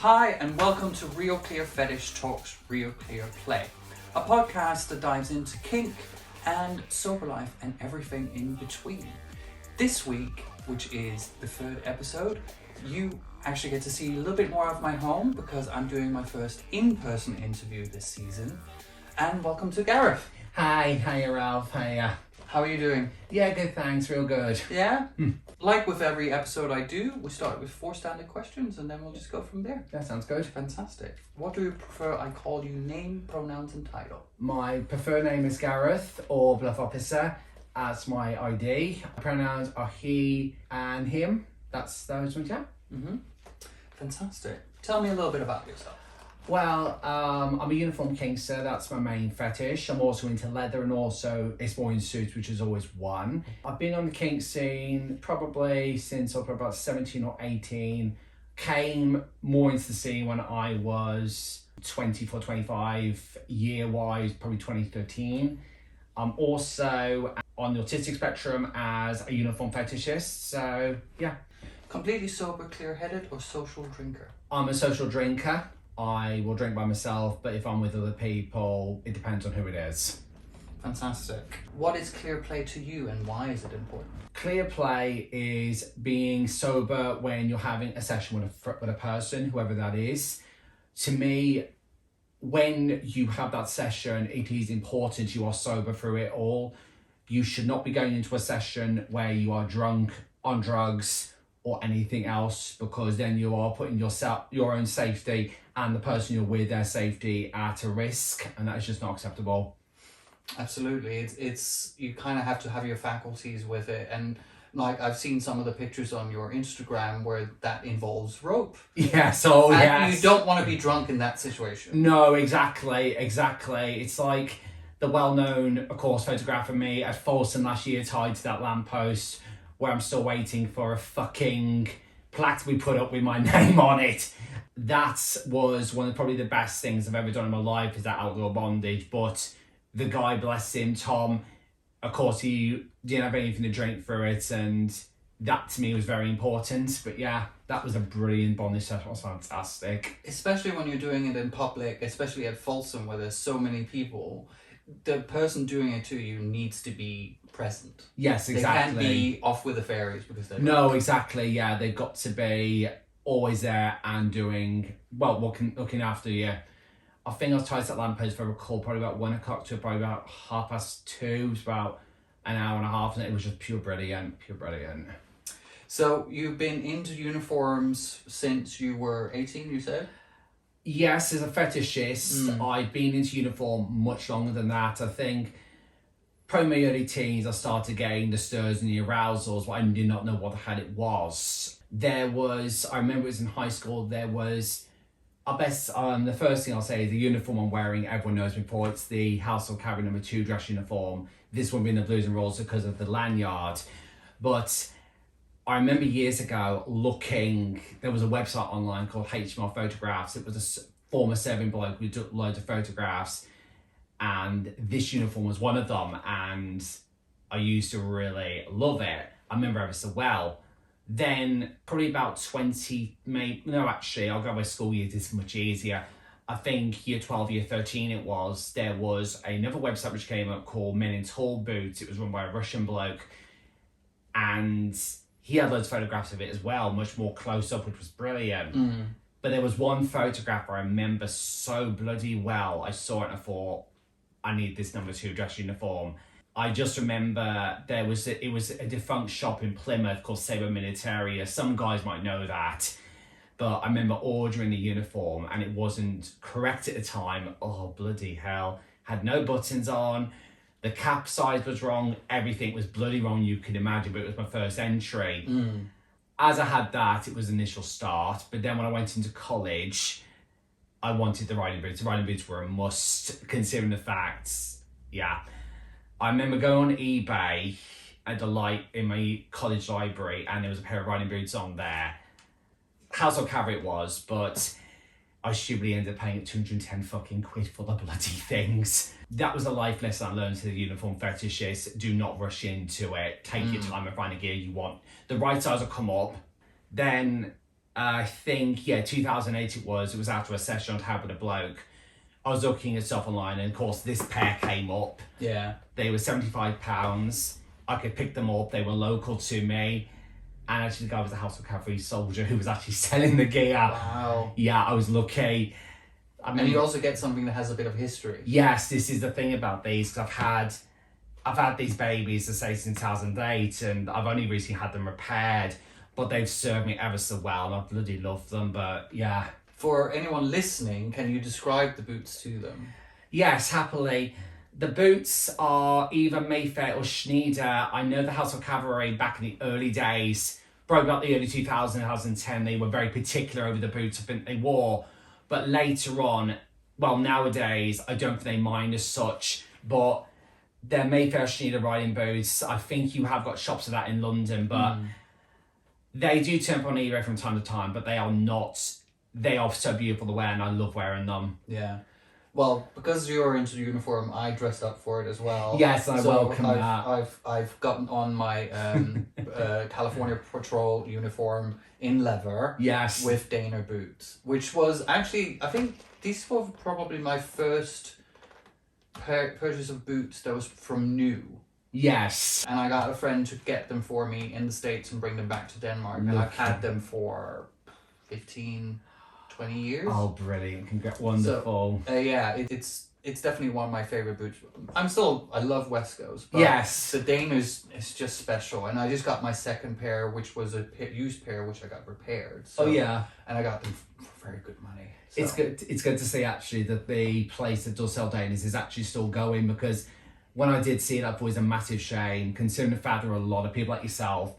Hi and welcome to RealClearFetish Talks RealClearPlay, a podcast that dives into kink and sober life and everything in between. This week, which is the third episode, you actually get to see a little bit more of my home because I'm doing my first in-person interview this season. And welcome to Gareth. Hi Ralph, hiya. How are you doing? Yeah, good, thanks, real good. Yeah? Like with every episode I do, we start with 4 standard questions and then we'll just go from there. That sounds good. Fantastic. What do you prefer I call you, name, pronouns and title? My preferred name is Gareth or BLUFOfficer. That's my ID. Pronouns are he and him. That's those ones, yeah? Fantastic. Tell me a little bit about yourself. Well, I'm a uniform kinkster, that's my main fetish. I'm also into leather and also exploring suits, which is always one. I've been on the kink scene probably since I was about 17 or 18. Came more into the scene when I was 24, 25, year-wise, probably 2013. I'm also on the autistic spectrum as a uniform fetishist, so yeah. Completely sober, clear-headed or social drinker? I'm a social drinker. I will drink by myself, but if I'm with other people, it depends on who it is. Fantastic. What is clear play to you and why is it important? Clear play is being sober when you're having a session with a person, whoever that is. To me, when you have that session, it is important you are sober through it all. You should not be going into a session where you are drunk, on drugs, or anything else, because then you are putting your own safety and the person you're with, their safety at a risk, and that is just not acceptable. Absolutely. It's you kind of have to have your faculties with it, and like I've seen some of the pictures on your Instagram where that involves rope. Yes, oh and yes. You don't want to be drunk in that situation. No, exactly. It's like the well-known, of course, photograph of me at Folsom last year tied to that lamppost where I'm still waiting for a fucking plaque to be put up with my name on it. That was one of probably the best things I've ever done in my life, is that outdoor bondage. But the guy, bless him, Tom, of course, he didn't have anything to drink through it, and that to me was very important. But yeah, that was a brilliant bondage session. It was fantastic. Especially when you're doing it in public, especially at Folsom where there's so many people, the person doing it to you needs to be present. Yes, exactly. They can't be off with the fairies because they're... No, exactly, yeah. They've got to be always there and doing, well, looking after you. I think I was tied to that lamppost, if I recall, probably about 1 o'clock to probably about 2:30. It was about an hour and a half, and it was just pure brilliant. So you've been into uniforms since you were 18, you said? Yes, as a fetishist, I've been into uniform much longer than that. I think probably my early teens, I started getting the stirs and the arousals, but I did not know what the hell it was. I remember it was in high school, the first thing I'll say is the uniform I'm wearing, everyone knows me for. It's the household cabinet number 2 dress uniform. This one being the blues and rolls because of the lanyard. But I remember years ago there was a website online called HMR Photographs. It was a former serving bloke who took loads of photographs, and this uniform was one of them, and I used to really love it. I remember ever so well. Then probably about 20, I'll go by school years, it's much easier. I think year 12, year 13 there was another website which came up called Men in Tall Boots. It was run by a Russian bloke, and he had loads of photographs of it as well, much more close up, which was brilliant. But there was one photograph I remember so bloody well. I saw it and I thought, I need this number 2 dress uniform. I just remember it was a defunct shop in Plymouth called Sabre Militaria. Some guys might know that. But I remember ordering the uniform and it wasn't correct at the time. Oh, bloody hell. Had no buttons on. The cap size was wrong. Everything was bloody wrong, you can imagine, but it was my first entry. As I had that, it was the initial start. But then when I went into college, I wanted the riding boots. The riding boots were a must, considering the facts. Yeah. I remember going on eBay at the light in my college library, and there was a pair of riding boots on there. Household cabinet it was, but I stupidly ended up paying 210 fucking quid for the bloody things. That was a life lesson I learned to the uniform fetishists. Do not rush into it. Take your time and find the gear you want. The right size will come up. Then I think, yeah, 2008 it was. It was after a session I'd had with a bloke. I was looking at stuff online, and of course this pair came up. Yeah. They were £75. I could pick them up. They were local to me. And actually the guy was a House of Cavalry soldier who was actually selling the gear. Wow. Yeah, I was lucky. I mean, And you also get something that has a bit of history. Yes, this is the thing about these, because I've had these babies, to say, since 2008, and I've only recently had them repaired, but they've served me ever so well, and I bloody love them. But yeah. For anyone listening, can you describe the boots to them? Yes, happily. The boots are either Mayfair or Schneider. I know the House of Cavalry back in the early days, probably about the early 2000s, 2010, they were very particular over the boots I think they wore. But later on, well, nowadays, I don't think they mind as such, but they're Mayfair Schneider riding boots. I think you have got shops of that in London, but they do turn up on eBay from time to time, but they are so beautiful to wear, and I love wearing them. Yeah. Well, because you're into the uniform, I dressed up for it as well. Yes, I welcome that. I've gotten on my California Patrol uniform in leather. Yes. With Dana boots, which was actually, I think these were probably my first purchase of boots that was from new. Yes. And I got a friend to get them for me in the States and bring them back to Denmark. And I've had them for 15, 20 years. Oh, brilliant. Congrats. Wonderful. So, yeah, it's definitely one of my favorite boots. I love Wesco's. But yes. The Dana's is just special. And I just got my second pair, which was a used pair, which I got repaired. So, oh, yeah. And I got them for very good money. So. It's good to see, actually, that the place that does sell Danas is actually still going, because when I did see it, that was a massive shame, considering the fact there are a lot of people like yourself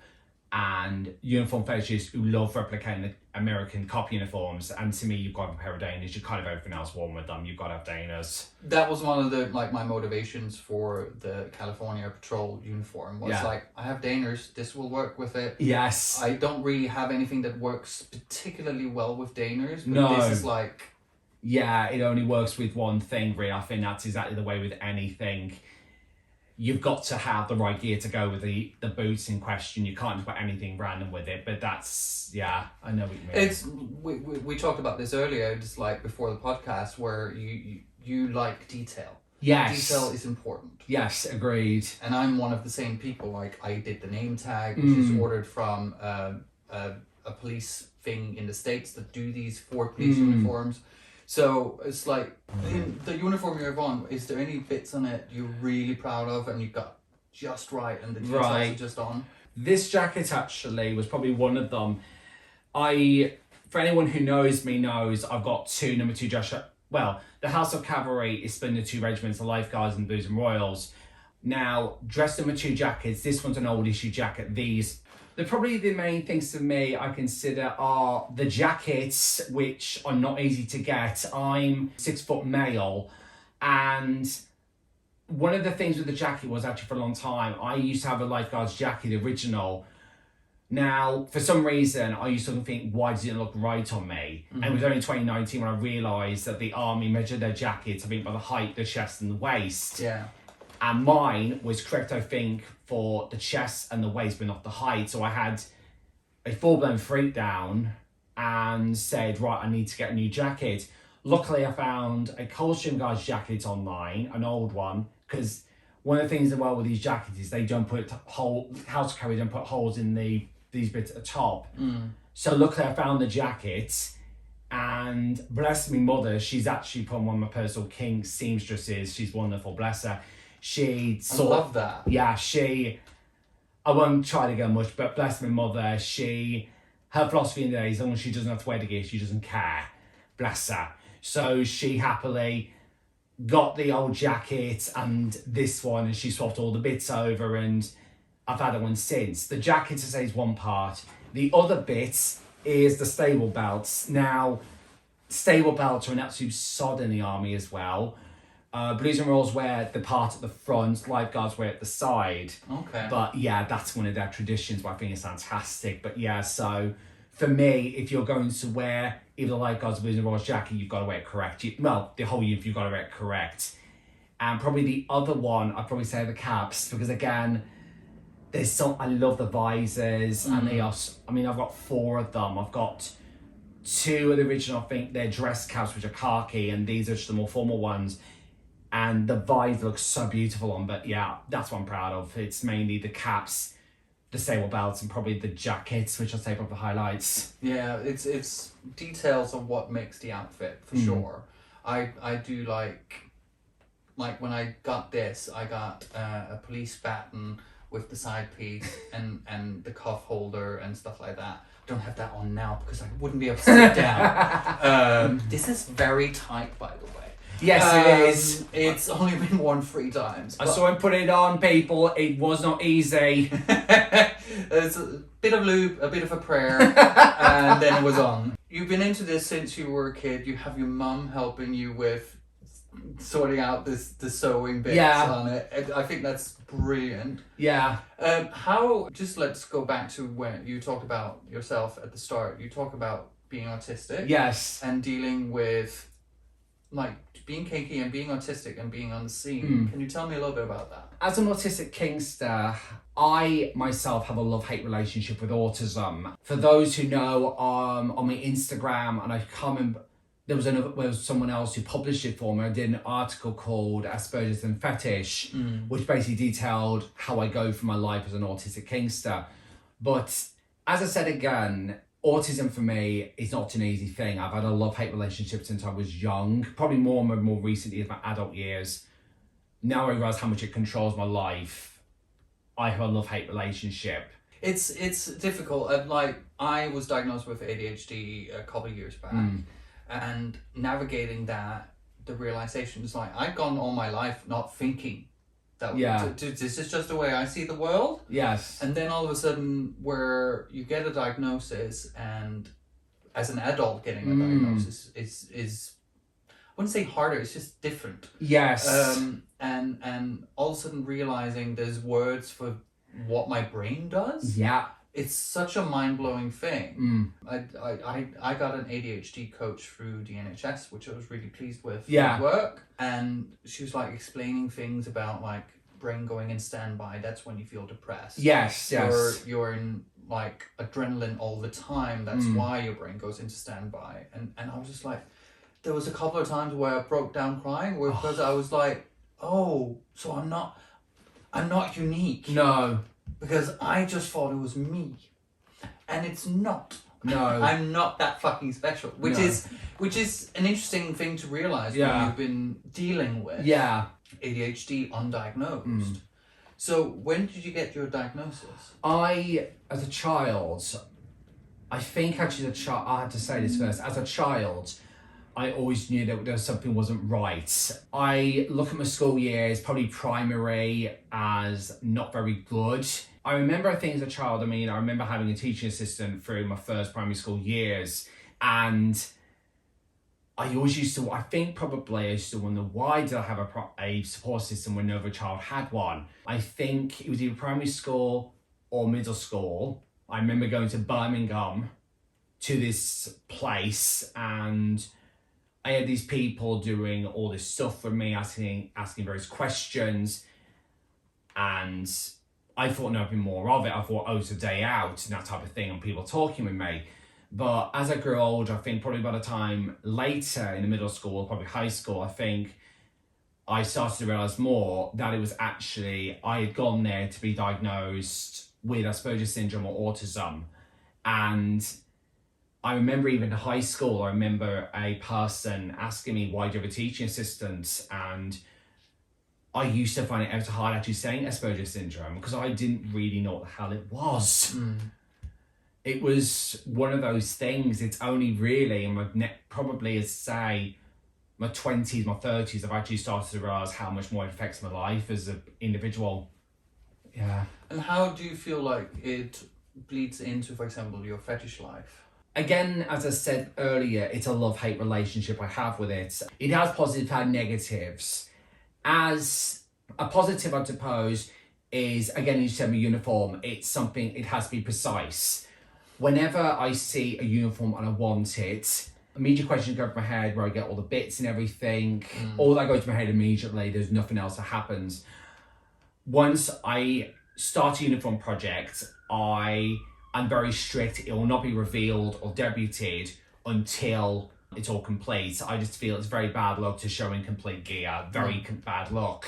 and uniform fetishists who love replicating the American cop uniforms, and to me, you've got to have a pair of Danas. You can't have everything else worn with them. You've got to have Danas. That was one of the my motivations for the California Patrol uniform. Was I have Danas. This will work with it. Yes. I don't really have anything that works particularly well with Danas. But no. This is like. Yeah, it only works with one thing, really. I think that's exactly the way with anything. You've got to have the right gear to go with the boots in question. You can't just put anything random with it. But that's, yeah, I know what you mean. We talked about this earlier, just like before the podcast, where you like detail. Yes. Detail is important. Yes, agreed. And I'm one of the same people. Like, I did the name tag, which is ordered from a police thing in the States that do these for police uniforms. So it's like, in the uniform you have on, is there any bits on it you're really proud of and you got just right and the details are just on? This jacket actually was probably one of them. For anyone who knows me knows I've got two number 2 dress. Well, the House of Cavalry is split into 2 regiments, the Life Guards and the Blues and Royals. Now, dress number 2 jackets, this one's an old issue jacket. They're probably the main things to me I consider are the jackets, which are not easy to get. I'm 6 foot male, and one of the things with the jacket was actually for a long time, I used to have a Lifeguards jacket, original. Now, for some reason, I used to think, why does it look right on me? And it was only 2019 when I realised that the army measured their jackets, I think, by the height, the chest and the waist. Yeah. And mine was correct, I think, for the chest and the waist, but not the height. So I had a full-blown freak down and said, right, I need to get a new jacket. Luckily, I found a Coldstream Guards jacket online, an old one, because one of the things as well with these jackets is they don't put House Carry don't put holes in these bits at the top. So luckily, I found the jacket. And bless me mother, she's actually put on one of my personal kink seamstresses. She's wonderful, bless her. I love that. Yeah, I won't try to go much, but bless my mother, her philosophy in the day is as long as she doesn't have to wear the gear, she doesn't care. Bless her. So she happily got the old jacket and this one, and she swapped all the bits over, and I've had that one since. The jacket, to say, is one part. The other bit is the stable belts. Now, stable belts are an absolute sod in the army as well. Blues and Royals wear the part at the front, Lifeguards wear at the side. Okay. But yeah, that's one of their traditions, but I think it's fantastic. But yeah, so for me, if you're going to wear either the Lifeguards or Blues and Royals jacket, you've got to wear it correct. The whole uniform, you've got to wear it correct. And probably the other one, I'd probably say the caps, because again, I love the visors, and they are, I've got 4 of them. I've got Two of the original, I think they're dress caps, which are khaki, and these are just the more formal ones. And the vise looks so beautiful on, but yeah, that's what I'm proud of. It's mainly the caps, the sable belts, and probably the jackets, which I'll say are the highlights. Yeah, it's details on what makes the outfit for sure. I do like when I got this, I got a police baton with the side piece and the cuff holder and stuff like that. I don't have that on now because I wouldn't be able to sit down. This is very tight, by the way. Yes, it is. It's only been worn 3 times. I saw him put it on, people. It was not easy. It's a bit of lube, a bit of a prayer, and then it was on. You've been into this since you were a kid. You have your mum helping you with sorting out the sewing bits on it. I think that's brilliant. Yeah. Just let's go back to when you talked about yourself at the start. You talk about being autistic. Yes. And dealing with being kinky and being autistic and being on the scene. Can you tell me a little bit about that? As an autistic kinkster, I myself have a love-hate relationship with autism. For those who know, on my Instagram, and I can't remember, there was someone else who published it for me. I did an article called Autism Fetish, which basically detailed how I go through my life as an autistic kinkster. But as I said again, autism for me is not an easy thing. I've had a love-hate relationship since I was young, probably more recently in my adult years. Now I realise how much it controls my life. I have a love-hate relationship. It's difficult. I was diagnosed with ADHD a couple of years back, and navigating that, the realization is I've gone all my life not thinking that this is just the way I see the world. Yes. And then all of a sudden, where you get a diagnosis, and as an adult getting a diagnosis is I wouldn't say harder. It's just different. Yes. And all of a sudden realizing there's words for what my brain does. Yeah. It's such a mind-blowing thing. I got an ADHD coach through the NHS, which I was really pleased with. Yeah. Work. And she was explaining things about brain going in standby. That's when you feel depressed. Yes. You're in adrenaline all the time. That's why your brain goes into standby. And I was just there was a couple of times where I broke down crying because I was oh, so I'm not unique. No. Because I just thought it was me. And it's not. No. I'm not that fucking special. Which is an interesting thing to realise when you've been dealing with ADHD undiagnosed. So when did you get your diagnosis? As a child, I think actually I have to say this first. As a child, I always knew that there was something wasn't right. I look at my school years, probably primary, as not very good. I remember, I think as a child, I remember having a teaching assistant through my first primary school years, and I used to wonder, why did I have a support system when no other child had one? I think it was either primary school or middle school. I remember going to Birmingham to this place, and I had these people doing all this stuff for me, asking various questions, and I thought nothing more of it. I thought, it's a day out and that type of thing, and people talking with me. But as I grew older, I think probably by the time later in the middle school, probably high school, I think I started to realise more that it was actually, I had gone there to be diagnosed with Asperger's syndrome or autism. And I remember even in high school, I remember a person asking me, why do you have a teaching assistant? And I used to find it ever so hard actually saying Asperger's syndrome because I didn't really know what the hell it was. It was one of those things. It's only really in probably as say my 20s, my 30s, I've actually started to realise how much more it affects my life as an individual. Yeah. And how do you feel like it bleeds into, for example, your fetish life? Again, as I said earlier, it's a love-hate relationship I have with it. It has positive and negatives. As a positive, I suppose, is, again, you said my uniform, it's something, it has to be precise. Whenever I see a uniform and I want it, immediate questions go through my head where I get all the bits and everything. All that goes to my head immediately, there's nothing else that happens. Once I start a uniform project, I'm very strict. It will not be revealed or debuted until it's all complete. I just feel it's very bad luck to show incomplete gear. Very bad luck.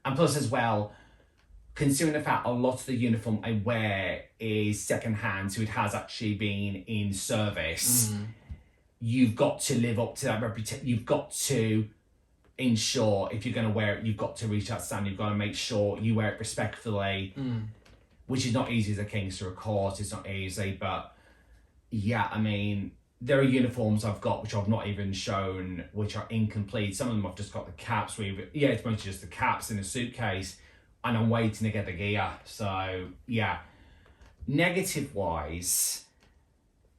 And plus as well, considering the fact a lot of the uniform I wear is secondhand, so it has actually been in service, you've got to live up to that reputation. You've got to ensure if you're going to wear it, you've got to reach that standard. You've got to make sure you wear it respectfully, which is not easy as a kinkster, of course. It's not easy, but yeah, I mean, there are uniforms I've got which I've not even shown, which are incomplete. Some of them I've just got the caps. It's mostly just the caps in a suitcase, and I'm waiting to get the gear. So yeah, negative wise,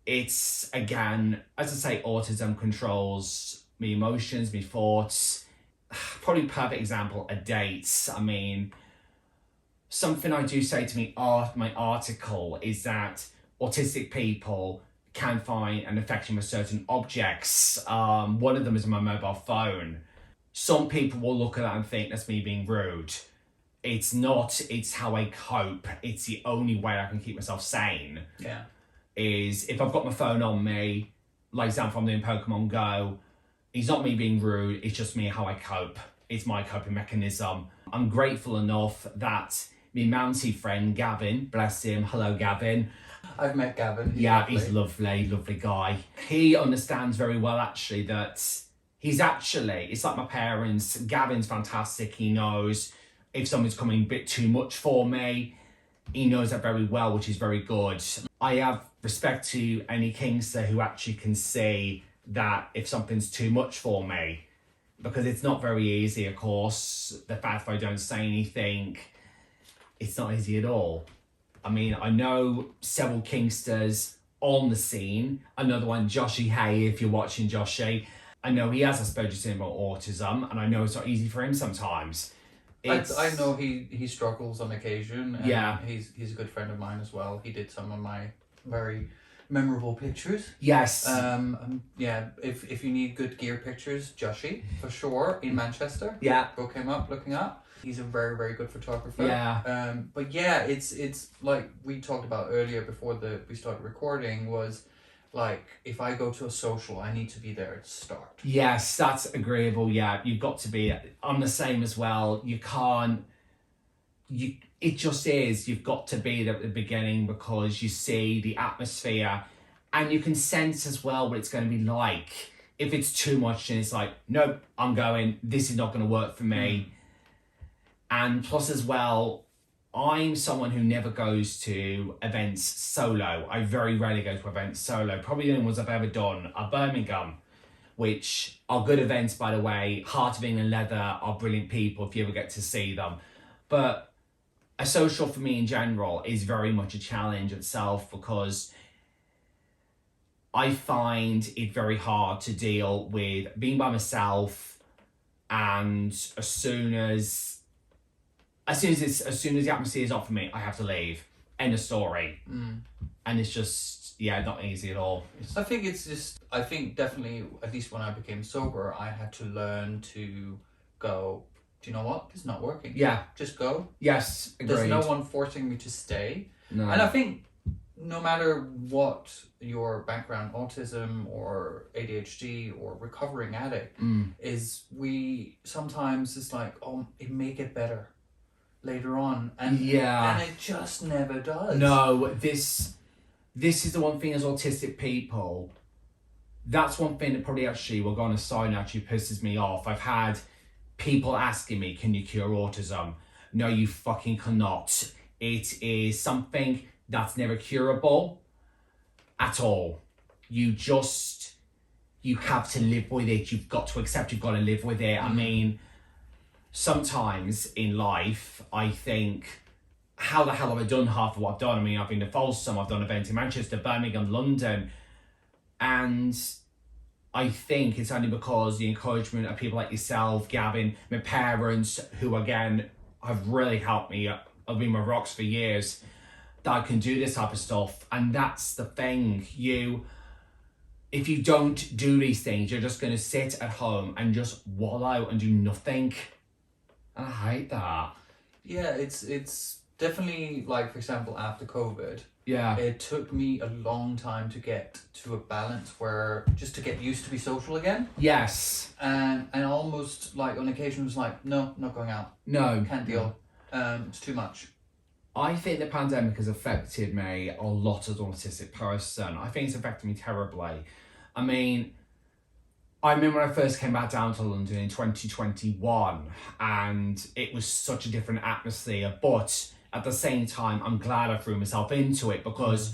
it's again, as I say, autism controls me emotions, me thoughts. Probably perfect example are dates. I mean, something I do say to my article is that autistic people can find an affection with certain objects. One of them is my mobile phone. Some people will look at that and think that's me being rude. It's not, it's how I cope. It's the only way I can keep myself sane. Yeah. Is if I've got my phone on me, like example, I'm doing Pokemon Go, it's not me being rude, it's just me how I cope. It's my coping mechanism. I'm grateful enough that my Mountie friend Gavin, bless him, hello Gavin. I've met Gavin. He's lovely, lovely guy. He understands very well actually that he's actually, it's like my parents. Gavin's fantastic. He knows if something's coming a bit too much for me. He knows that very well, which is very good. I have respect to any kinkster who actually can see that if something's too much for me, because it's not very easy, of course. The fact if I don't say anything, it's not easy at all. I mean, I know several kinksters on the scene. Another one, Joshy Hay, if you're watching Joshy. I know he has Asperger's syndrome or autism, and I know it's not easy for him sometimes. I know he struggles on occasion. And yeah. He's a good friend of mine as well. He did some of my very memorable pictures. Yes. Yeah, if you need good gear pictures, Joshy, for sure, in Manchester. Yeah. Look him up, looking up. He's a very, very good photographer. Yeah. But yeah, it's like we talked about earlier before we started recording, was like, if I go to a social, I need to be there at the start. Yes, that's agreeable. Yeah, you've got to be. I'm the same as well. You can't. It just is. You've got to be there at the beginning because you see the atmosphere, and you can sense as well what it's going to be like. If it's too much, and it's like, nope, I'm going. This is not going to work for me. And plus as well, I'm someone who never goes to events solo. I very rarely go to events solo. Probably the only ones I've ever done are Birmingham, which are good events, by the way. Heart of England Leather are brilliant people if you ever get to see them. But a social for me in general is very much a challenge itself, because I find it very hard to deal with being by myself, and as soon as the atmosphere is not for me, I have to leave. End of story. And it's just, not easy at all. I think definitely, at least when I became sober, I had to learn to go, do you know what? It's not working. Yeah. Just go. Yes, agreed. There's no one forcing me to stay. No. And I think no matter what your background, autism or ADHD or recovering addict, is sometimes it's like, oh, it may get better later on, and it just never does. No, this is the one thing as autistic people, that's one thing that probably actually, we'll go on a side note, actually pisses me off. I've had people asking me, can you cure autism? No, you fucking cannot. It is something that's never curable at all. You have to live with it. You've got to accept you've got to live with it. I mean, sometimes in life, I think, how the hell have I done half of what I've done? I mean, I've been to Folsom, I've done events in Manchester, Birmingham, London, and I think it's only because the encouragement of people like yourself, Gavin, my parents, who again have really helped me, have been my rocks for years, that I can do this type of stuff. And that's the thing, if you don't do these things, you're just going to sit at home and just wallow and do nothing. And I hate that. Yeah, it's definitely, like, for example, after COVID, Yeah. It took me a long time to get to a balance where just to get used to be social again. Yes. And almost like on occasion was like, no, not going out. No. Can't deal. It's too much. I think the pandemic has affected me a lot as an autistic person. I think it's affected me terribly. I mean, I remember when I first came back down to London in 2021 and it was such a different atmosphere, but at the same time, I'm glad I threw myself into it because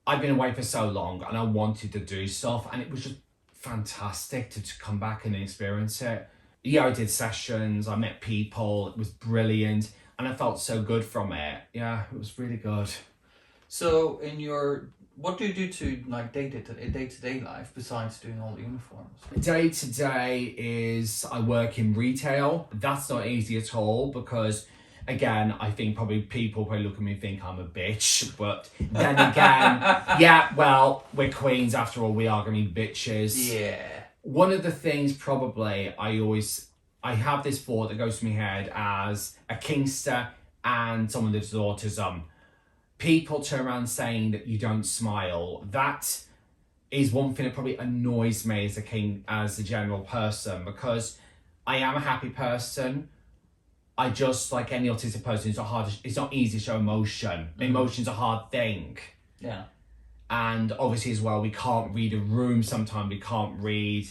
I've been away for so long and I wanted to do stuff and it was just fantastic to come back and experience it. Yeah, I did sessions, I met people, it was brilliant and I felt so good from it. Yeah, it was really good. So what do you do to like day-to-day life besides doing all the uniforms? Day to day is I work in retail. That's not easy at all because again, I think probably people look at me and think I'm a bitch, but then again, yeah, well, we're queens after all, we are going to be bitches. Yeah. One of the things probably I have this thought that goes through my head as a kinkster and someone that lives with autism. People turn around saying that you don't smile. That is one thing that probably annoys me as a general person because I am a happy person. I just, like any autistic person, it's not easy to show emotion. Emotion's a hard thing. Yeah. And obviously as well, we can't read a room sometimes. We can't read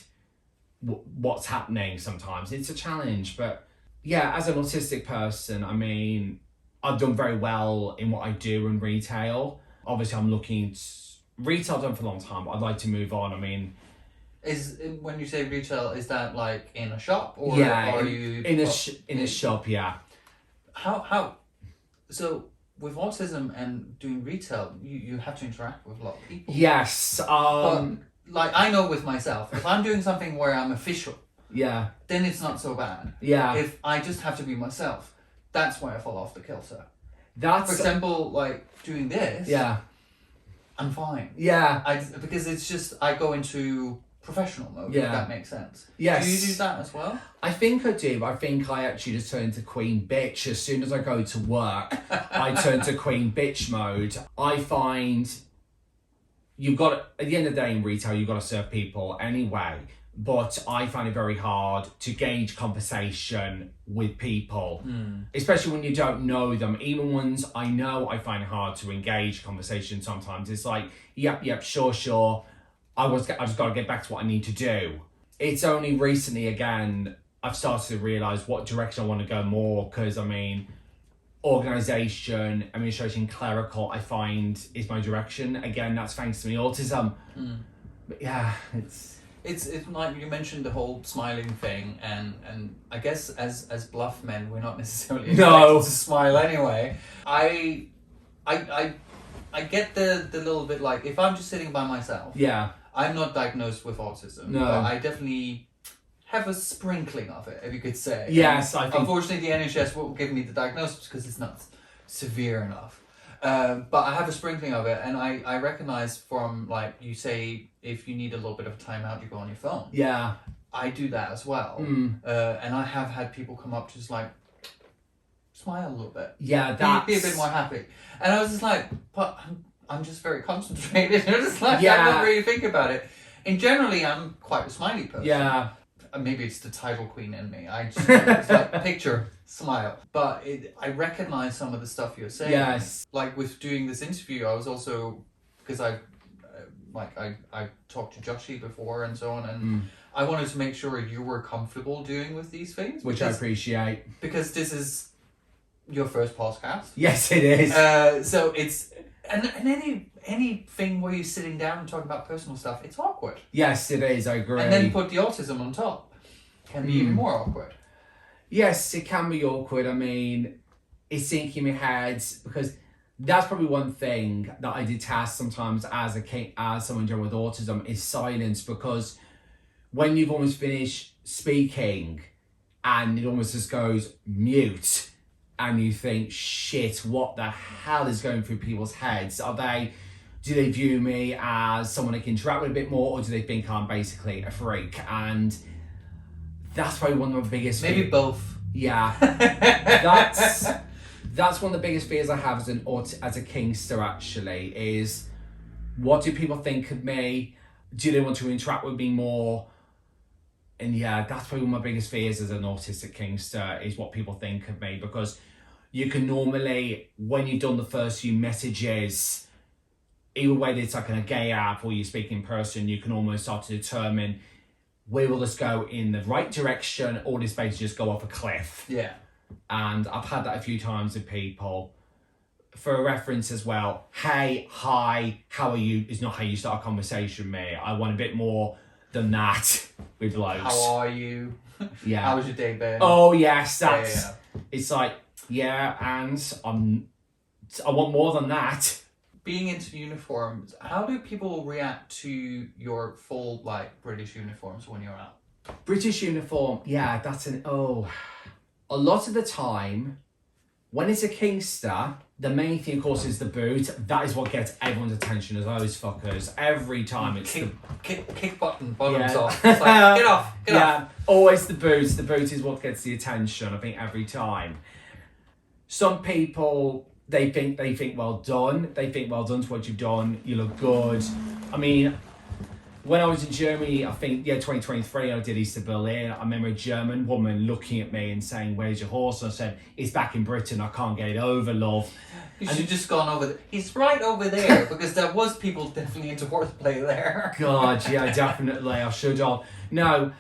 what's happening sometimes. It's a challenge. But yeah, as an autistic person, I mean, I've done very well in what I do in retail. Obviously, I'm looking retail I've done for a long time, but I'd like to move on. I mean, when you say retail, is that like in a shop or yeah, are you in a shop? Yeah. How so with autism and doing retail, you have to interact with a lot of people. Yes. But like I know with myself, if I'm doing something where I'm official, yeah, then it's not so bad. Yeah. If I just have to be myself, that's why I fall off the kilter. That's for example, like doing this. Yeah. I'm fine. Yeah. Because it's just I go into professional mode. Yeah. If that makes sense. Yes. Do you do that as well? I think I do. I think I actually just turn into queen bitch. As soon as I go to work, I turn to queen bitch mode. I find at the end of the day in retail, you've got to serve people anyway. But I find it very hard to gauge conversation with people, especially when you don't know them. Even ones I know, I find it hard to engage conversation sometimes. It's like, yep, sure. I just got to get back to what I need to do. It's only recently, again, I've started to realise what direction I want to go more because, I mean, organisation, administration, clerical, I find is my direction. Again, that's thanks to my autism. But yeah, It's like you mentioned the whole smiling thing, and I guess as bluff men, we're not necessarily expected to smile anyway. I get the little bit like if I'm just sitting by myself. Yeah. I'm not diagnosed with autism. No. But I definitely have a sprinkling of it, if you could say. Yes, I think. Unfortunately, the NHS won't give me the diagnosis because it's not severe enough. But I have a sprinkling of it, and I recognise from, like, you say, if you need a little bit of time out, you go on your phone. Yeah. I do that as well. And I have had people come up just like, smile a little bit. Yeah, be a bit more happy. And I was just like, but I'm just very concentrated. I'm just like, I don't really think about it. And generally, I'm quite a smiley person. Yeah. Maybe it's the title queen in me. I just it's like picture, smile. But I recognize some of the stuff you're saying. Yes. Like with doing this interview, I was also, because I talked to Joshi before and so on, and I wanted to make sure you were comfortable doing with these things. Which I appreciate. Because this is your first podcast. Yes, it is. So it's, and anything where you're sitting down and talking about personal stuff, it's awkward. Yes, it is, I agree. And then you put the autism on top. Can be even more awkward. Yes, it can be awkward. I mean, it's sinking my head because that's probably one thing that I detest sometimes as someone dealing with autism is silence, because when you've almost finished speaking and it almost just goes mute and you think, shit, what the hell is going through people's heads? Do they view me as someone they can interact with a bit more, or do they think I'm basically a freak? And that's probably one of the biggest Maybe both. Yeah. That's one of the biggest fears I have as a kinkster, actually, is what do people think of me? Do they want to interact with me more? And yeah, that's probably one of my biggest fears as an autistic kinkster, is what people think of me, because you can normally, when you've done the first few messages, either whether it's like in a gay app or you speak in person, you can almost start to determine, will this go in the right direction or this basically just go off a cliff? Yeah. And I've had that a few times with people. For a reference as well, hey, hi, how are you is not how you start a conversation with me. I want a bit more than that with blokes. How are you? Yeah. How was your day been? Oh yes, that's Yeah. it's like, yeah, and I want more than that. Being into uniforms, how do people react to your full like British uniforms when you're out? British uniform, yeah, a lot of the time, when it's a kinkster, the main thing, of course, is the boot. That is what gets everyone's attention, as those fuckers. Every time it's kick button, bottoms Yeah. off. It's like, get off. Always the boot. The boot is what gets the attention, I think, every time. Some people, they think well done. They think well done to what you've done. You look good. I mean, when I was in Germany, I think, 2023, I did East to Berlin. I remember a German woman looking at me and saying, where's your horse? And I said, it's back in Britain. I can't get it over, love. You should have just gone over there. He's right over there, because there was people definitely into horseplay there. God, yeah, definitely. I should have. No.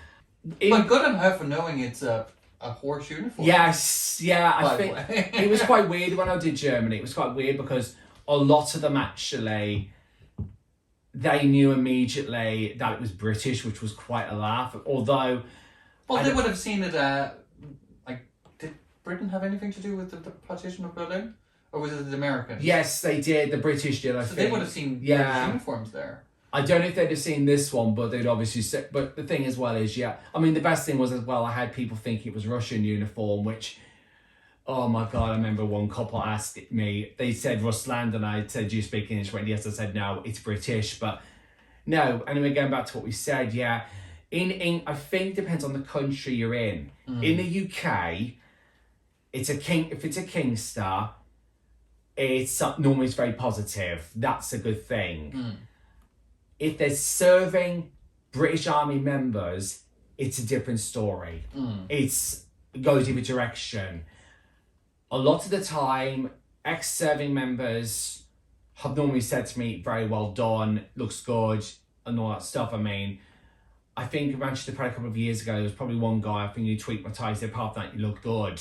But good on her for knowing it's a horse uniform. Yes, yeah. I By the think way. it was quite weird when I did Germany. It was quite weird because a lot of them actually, they knew immediately that it was British, which was quite a laugh. Although, well, they would have seen it. Like, did Britain have anything to do with the partition of Berlin, or was it the Americans? yes, they did. The British did. I think they would have seen British uniforms there. I don't know if they'd have seen this one, but they'd obviously say, but the thing as well is, I mean, the best thing was as well, I had people think it was Russian uniform, which, oh my God, I remember one couple asked me, they said Rusland, and I said, do you speak English? And yes, I said, no, it's British, but no. Anyway, going back to what we said, in I think it depends on the country you're in. In the UK, if it's a kinkster, it's normally it's very positive. That's a good thing. If they're serving British Army members, it's a different story. It goes either direction. A lot of the time, ex-serving members have normally said to me, very well done, looks good, and all that stuff. I mean, I think Manchester Pride a couple of years ago, there was probably one guy, I think you tweaked my tie, said, apart from that, you look good.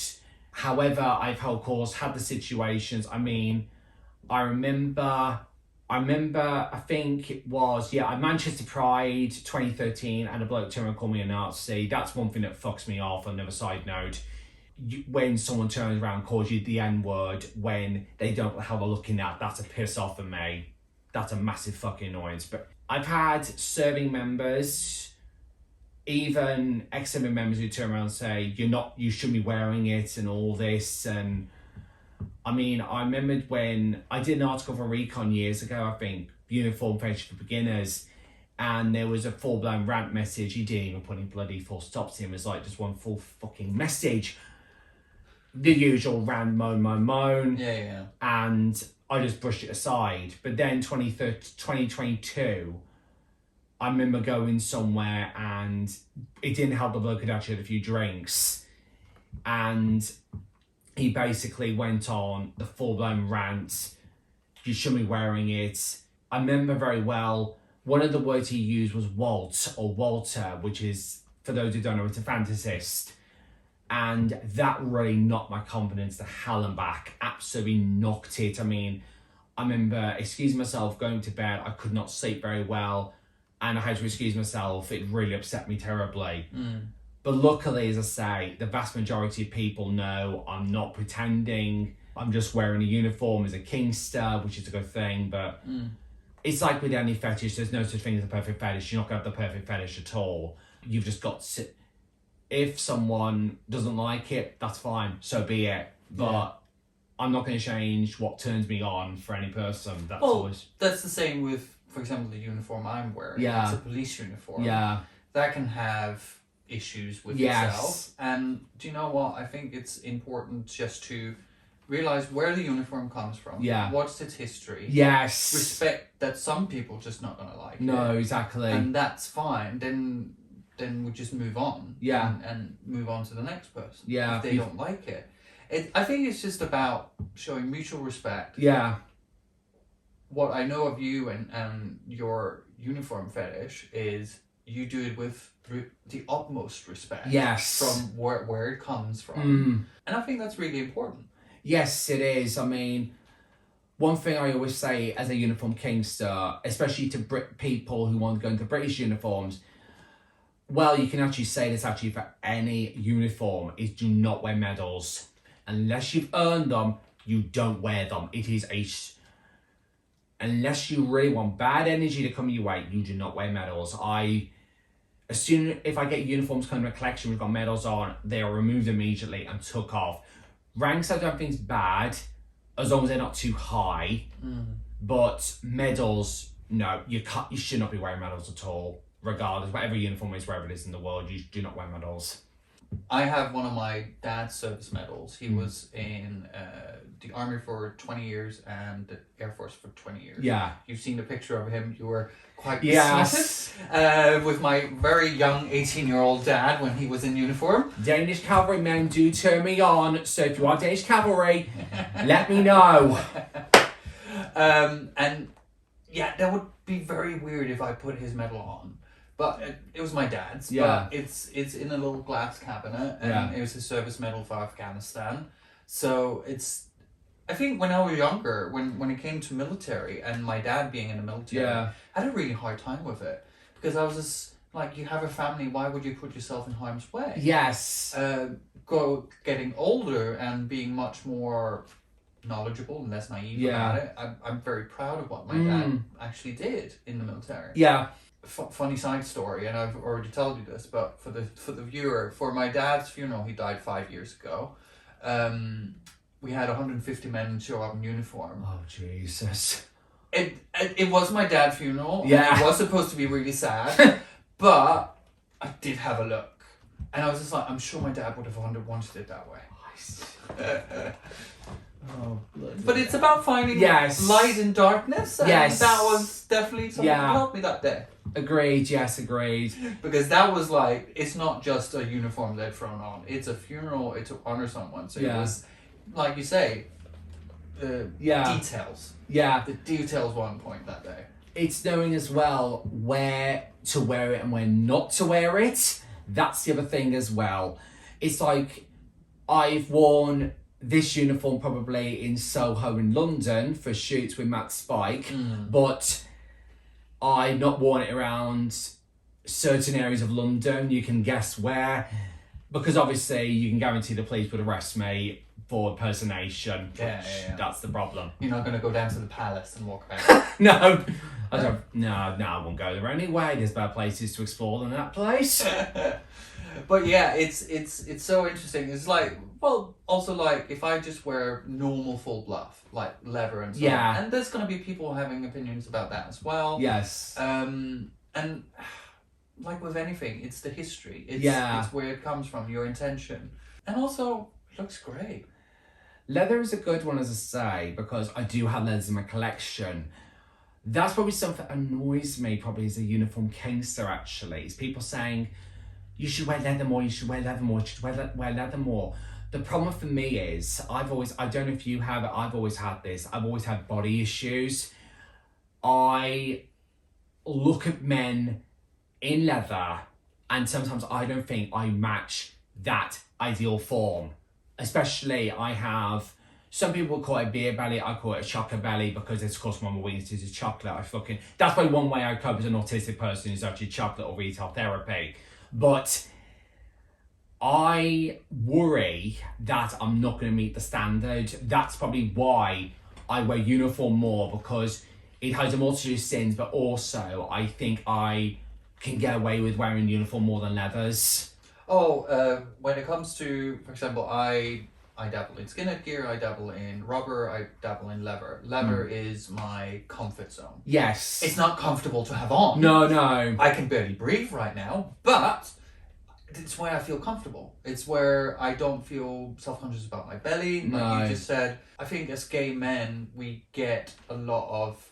However, I've, of course, had the situations. I mean, I remember, I think it was, at Manchester Pride 2013, and a bloke turned around and called me a Nazi. That's one thing that fucks me off. On another side note, when someone turns around and calls you the N-word when they don't know how they're looking at, that's a piss off for me. That's a massive fucking annoyance. But I've had serving members, even ex-serving members, who turn around and say, you shouldn't be wearing it and all this. And I mean, I remembered when I did an article for Recon years ago, I think, Uniform Fetish for Beginners, and there was a full-blown rant message. He didn't even put any bloody full stops in. It was like just one full fucking message. The usual rant, moan. Yeah. And I just brushed it aside. But then 2022, I remember going somewhere and it didn't help the bloke had actually had a few drinks. And he basically went on the full-blown rant. You shouldn't be wearing it. I remember very well, one of the words he used was waltz or Walter, which is, for those who don't know, it's a fantasist. And that really knocked my confidence to hell and back. Absolutely knocked it. I mean, I remember excusing myself, going to bed. I could not sleep very well. And I had to excuse myself. It really upset me terribly. But luckily, as I say, the vast majority of people know I'm not pretending. I'm just wearing a uniform as a kinkster, which is a good thing. But it's like with any fetish, there's no such thing as a perfect fetish. You're not going to have the perfect fetish at all. You've just got to... If someone doesn't like it, that's fine. So be it. But I'm not going to change what turns me on for any person. That's the same with, for example, the uniform I'm wearing. Yeah. It's a police uniform. Yeah. That can have issues with itself. And do you know what? I think it's important just to realize where the uniform comes from. Yeah. What's its history. Yes. Respect that some people just not gonna like it. No, exactly. And that's fine. Then we just move on. Yeah. And move on to the next person. Yeah. If they don't like it. I think it's just about showing mutual respect. Yeah. What I know of you and your uniform fetish is you do it with the utmost respect. Yes. From where it comes from. And I think that's really important. Yes, it is. I mean, one thing I always say as a uniform kinkster, especially to people who want to go into British uniforms, well, you can actually say this actually for any uniform, is do not wear medals. Unless you've earned them, you don't wear them. It is unless you really want bad energy to come your way, you do not wear medals. If I get uniforms coming to a collection with got medals on, they are removed immediately and took off. Ranks I don't think is bad, as long as they're not too high. But medals, no, you should not be wearing medals at all. Regardless, whatever uniform is, wherever it is in the world, you do not wear medals. I have one of my dad's service medals. He was in the Army for 20 years and the Air Force for 20 years. Yeah. You've seen a picture of him. You were quite Yes. with my very young 18-year-old dad when he was in uniform. Danish cavalry men do turn me on, so if you are Danish cavalry, let me know. And yeah, that would be very weird if I put his medal on. But it was my dad's. Yeah. But it's in a little glass cabinet, and it was his service medal for Afghanistan. So I think when I was younger, when it came to military, and my dad being in the military, I had a really hard time with it. Because I was just like, you have a family, why would you put yourself in harm's way? Yes. Getting older and being much more knowledgeable and less naive about it, I'm very proud of what my dad actually did in the military. Yeah. Funny side story, and I've already told you this, but for the viewer, for my dad's funeral, he died 5 years ago. We had 150 men show up in uniform. Oh Jesus! It was my dad's funeral. Yeah, it was supposed to be really sad, but I did have a look, and I was just like, I'm sure my dad would have wanted it that way. Oh, but it's about finding light in darkness, and that was definitely something that helped me that day. Agreed, yes, agreed. Because that was like, it's not just a uniform they'd thrown on, it's a funeral, it's to honor someone. So it was, like you say, the details. Yeah. The details were on point that day. It's knowing as well where to wear it and when not to wear it. That's the other thing as well. It's like, I've worn this uniform probably in Soho in London for shoots with Matt Spike, but I've not worn it around certain areas of London. You can guess where, because obviously you can guarantee the police would arrest me for impersonation. That's the problem. You're not going to go down to the palace and walk about. No, I won't go there anyway. There's better places to explore than that place. But yeah, it's so interesting. It's like, well, also like if I just wear normal full bluff, like leather and so on, and there's gonna be people having opinions about that as well. Yes. And like with anything, it's the history. It's where it comes from, your intention, and also it looks great. Leather is a good one, as I say, because I do have leathers in my collection. That's probably something that annoys me, probably as a uniform kinkster, actually. Is people saying, you should wear leather more, you should wear leather more, you should wear leather more. The problem for me is, I don't know if you have it, I've always had this, I've always had body issues. I look at men in leather, and sometimes I don't think I match that ideal form. Especially, I have, some people call it beer belly, I call it a chocolate belly, because it's, of course, one of my weaknesses is chocolate. That's probably one way I cope as an autistic person, is actually chocolate or retail therapy. But I worry that I'm not going to meet the standard. That's probably why I wear uniform more, because it has a multitude of sins, but also I think I can get away with wearing uniform more than leathers. When it comes to, for example, I dabble in skinhead gear, I dabble in rubber, I dabble in leather. Leather is my comfort zone. Yes. It's not comfortable to have on. No. I can barely breathe right now, but it's where I feel comfortable. It's where I don't feel self-conscious about my belly. No. Like you just said, I think as gay men, we get a lot of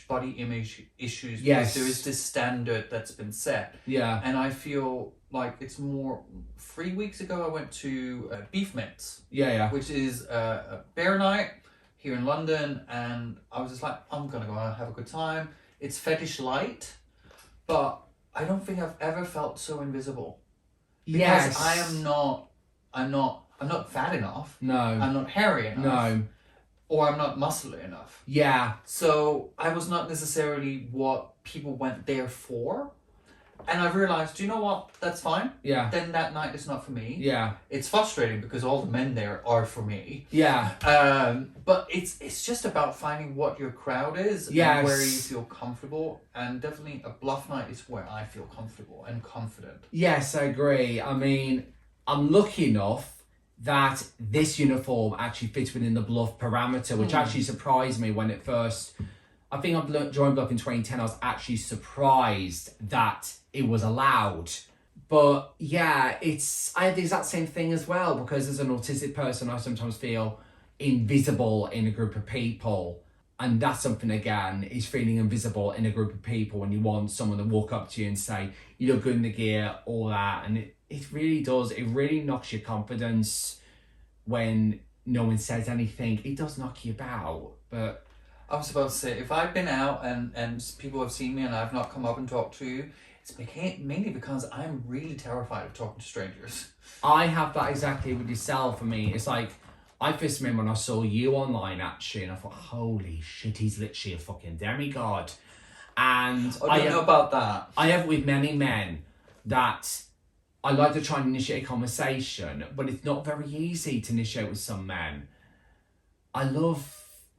body image issues. Yes. Because there is this standard that's been set. Yeah. And I feel like it's more, 3 weeks ago, I went to Beef Mitts. Yeah. Which is a bear night here in London. And I was just like, I'm going to go out and have a good time. It's fetish light. But I don't think I've ever felt so invisible. Because Yes. I'm not fat enough. No. I'm not hairy enough. No. Or I'm not muscular enough. Yeah. So I was not necessarily what people went there for. And I realized, do you know what? That's fine. Yeah. Then that night is not for me. Yeah. It's frustrating because all the men there are for me. Yeah. But it's just about finding what your crowd is. Yes. And where you feel comfortable. And definitely a bluff night is where I feel comfortable and confident. Yes, I agree. I mean, I'm lucky enough that this uniform actually fits within the Bluff parameter, which actually surprised me when it first... I think I joined Bluff in 2010. I was actually surprised that it was allowed. But yeah, I have the exact same thing as well, because as an autistic person, I sometimes feel invisible in a group of people. And that's something, again, is feeling invisible in a group of people when you want someone to walk up to you and say, you look good in the gear, all that. And it really does. It really knocks your confidence when no one says anything. It does knock you about, but... I was about to say, if I've been out and people have seen me and I've not come up and talked to you, it's mainly because I'm really terrified of talking to strangers. I have that exactly with yourself. I mean, it's like, I first remember when I saw you online, actually, and I thought, holy shit, he's literally a fucking demigod. And I don't know about that. I have with many men that I like to try and initiate a conversation, but it's not very easy to initiate with some men.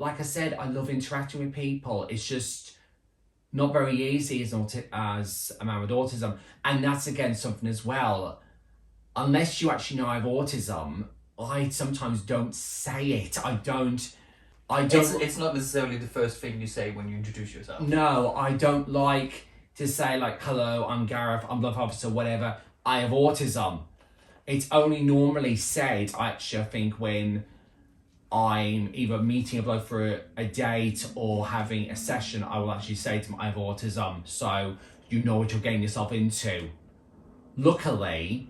Like I said, I love interacting with people. It's just not very easy as a man with autism. And that's, again, something as well. Unless you actually know I have autism, I sometimes don't say it. I don't... It's not necessarily the first thing you say when you introduce yourself. No, I don't like to say, like, hello, I'm Gareth, I'm BLUFOfficer, whatever. I have autism. It's only normally said, actually, I think, when I'm either meeting a bloke for a date or having a session, I will actually say to him, I have autism, so you know what you're getting yourself into. Luckily,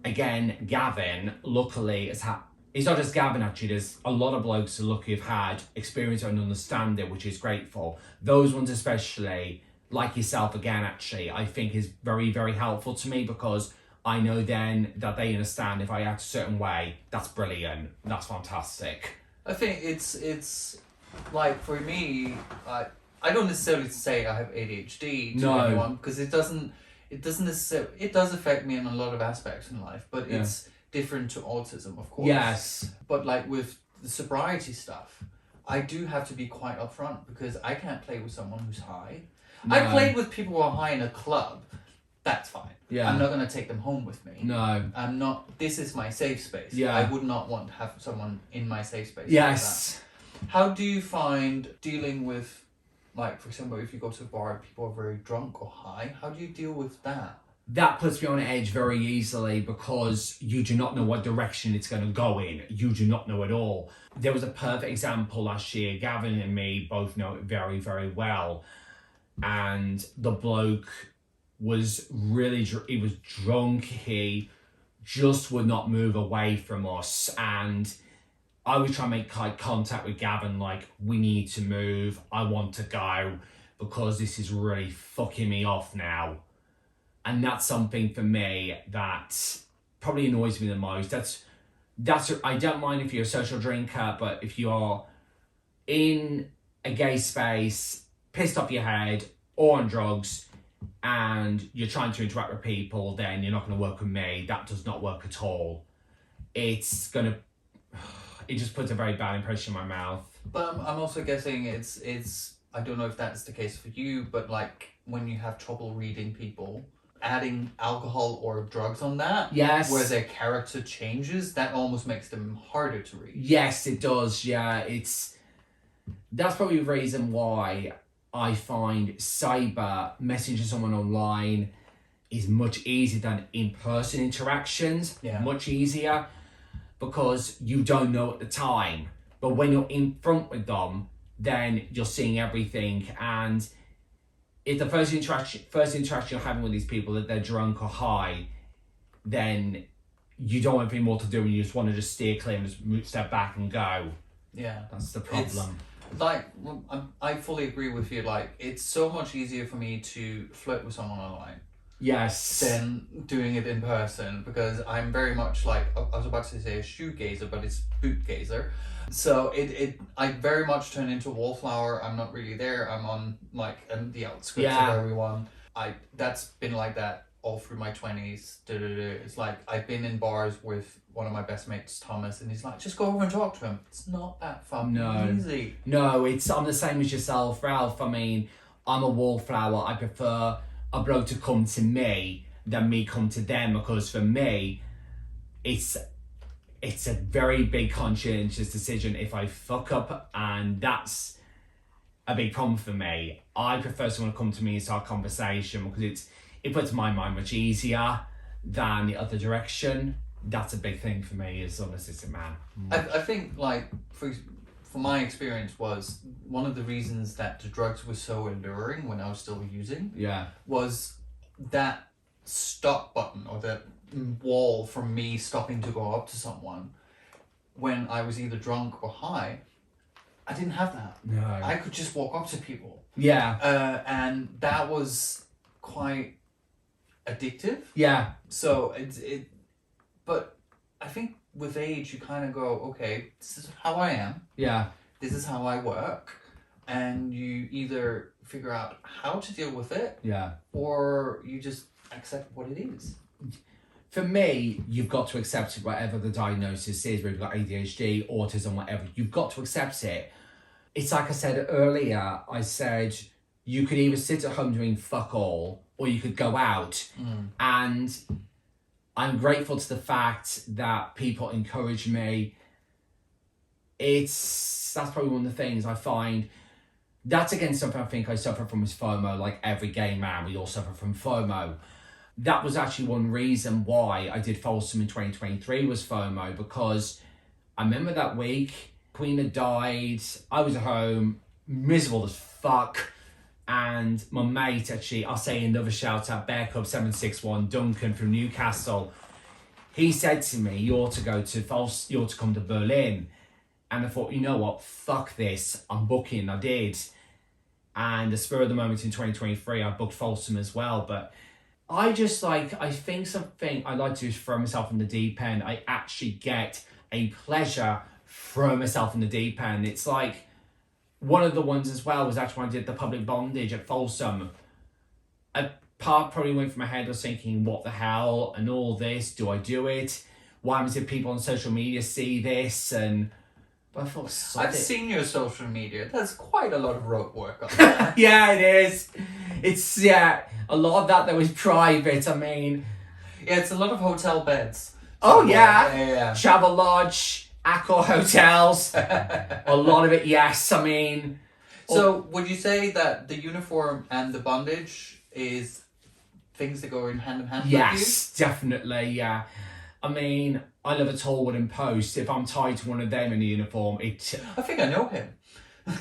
again, Gavin, luckily, it's not just Gavin, actually. There's a lot of blokes who lucky have had experience and understand it, which is grateful. Those ones especially, like yourself, again, actually, I think is very, very helpful to me, because I know then that they understand if I act a certain way, that's brilliant, that's fantastic. I think it's like, for me, I don't necessarily say I have ADHD to anyone, because it doesn't necessarily, it does affect me in a lot of aspects in life, but it's different to autism, of course. Yes. But like with the sobriety stuff, I do have to be quite upfront, because I can't play with someone who's high. No. I played with people who are high in a club. That's fine. Yeah. I'm not going to take them home with me. No. I'm not. This is my safe space. Yeah. I would not want to have someone in my safe space. Yes. Like that. How do you find dealing with, like, for example, if you go to a bar and people are very drunk or high, how do you deal with that? That puts me on edge very easily, because you do not know what direction it's going to go in. You do not know at all. There was a perfect example last year. Gavin and me both know it very, very well. And the bloke was really, he was drunk. He just would not move away from us. And I was trying to make contact with Gavin, like, we need to move. I want to go, because this is really fucking me off now. And that's something for me that probably annoys me the most. I don't mind if you're a social drinker, but if you're in a gay space, pissed off your head, or on drugs, and you're trying to interact with people, then you're not going to work with me. That does not work at all. It just puts a very bad impression in my mouth. But I'm also guessing it's I don't know if that's the case for you, but like when you have trouble reading people, adding alcohol or drugs on that, yes, where their character changes, that almost makes them harder to read. Yes, it does. Yeah, that's probably the reason why I find cyber messaging someone online is much easier than in-person interactions. Yeah. Much easier because you don't know at the time. But when you're in front with them, then you're seeing everything. And if the first interaction you're having with these people, that they're drunk or high, then you don't have anything more to do and you just want to just steer clear and just step back and go. Yeah. That's the problem. I fully agree with you. Like, it's so much easier for me to flirt with someone online Yes. than doing it in person, because I'm very much like, I was about to say a shoe gazer, but it's boot gazer. So I very much turn into a wallflower. I'm not really there. I'm on like the outskirts of everyone. That's been like that all through my 20s. It's like I've been in bars with one of my best mates, Thomas, and he's like, just go over and talk to him. It's not that fucking easy. No, I'm the same as yourself, Ralph. I mean, I'm a wallflower. I prefer a bloke to come to me than me come to them, because for me, it's a very big conscientious decision if I fuck up, and that's a big problem for me. I prefer someone to come to me and start a conversation, because it puts my mind much easier than the other direction. That's a big thing for me as an assistant man. I think, like, for my experience, was one of the reasons that the drugs were so alluring when I was still using was that stop button, or that wall from me stopping to go up to someone when I was either drunk or high. I didn't have that. No. I could just walk up to people. Yeah. And that was quite addictive. Yeah. So but I think with age you kind of go, okay, this is how I am. Yeah. This is how I work. And you either figure out how to deal with it. Yeah. Or you just accept what it is. For me, you've got to accept whatever the diagnosis is, whether you've got ADHD, autism, whatever. You've got to accept it. It's like I said earlier, I said you could either sit at home doing fuck all, or you could go out. And I'm grateful to the fact that people encourage me. That's probably one of the things I find. That's again something I think I suffer from is FOMO, like every gay man, we all suffer from FOMO. That was actually one reason why I did Folsom in 2023 was FOMO, because I remember that week, Queen had died, I was at home, miserable as fuck, and my mate, actually, I'll say another shout out, Bear Cub 761, Duncan from Newcastle, he said to me, you ought to come to Berlin. And I thought, you know what, fuck this, I'm booking, I did. And the spur of the moment in 2023, I booked Folsom as well, but I think something I like to do is throw myself in the deep end. I actually get a pleasure throwing myself in the deep end. It's like, one of the ones as well was actually when I did the public bondage at Folsom. A part probably went through my head was thinking, what the hell, and all this, do I do it? What happens if people on social media see this? But I thought, I've seen your social media. There's quite a lot of road work on that. Yeah, it is. It's, a lot of that was private, I mean. Yeah, it's a lot of hotel beds. Oh, yeah. Yeah. Travel Lodge, Accor hotels. A lot of it, yes. I mean. So, would you say that the uniform and the bondage is things that go in hand with you? Yes, definitely, yeah. I mean, I love a tall wooden post. If I'm tied to one of them in a uniform, I think I know him.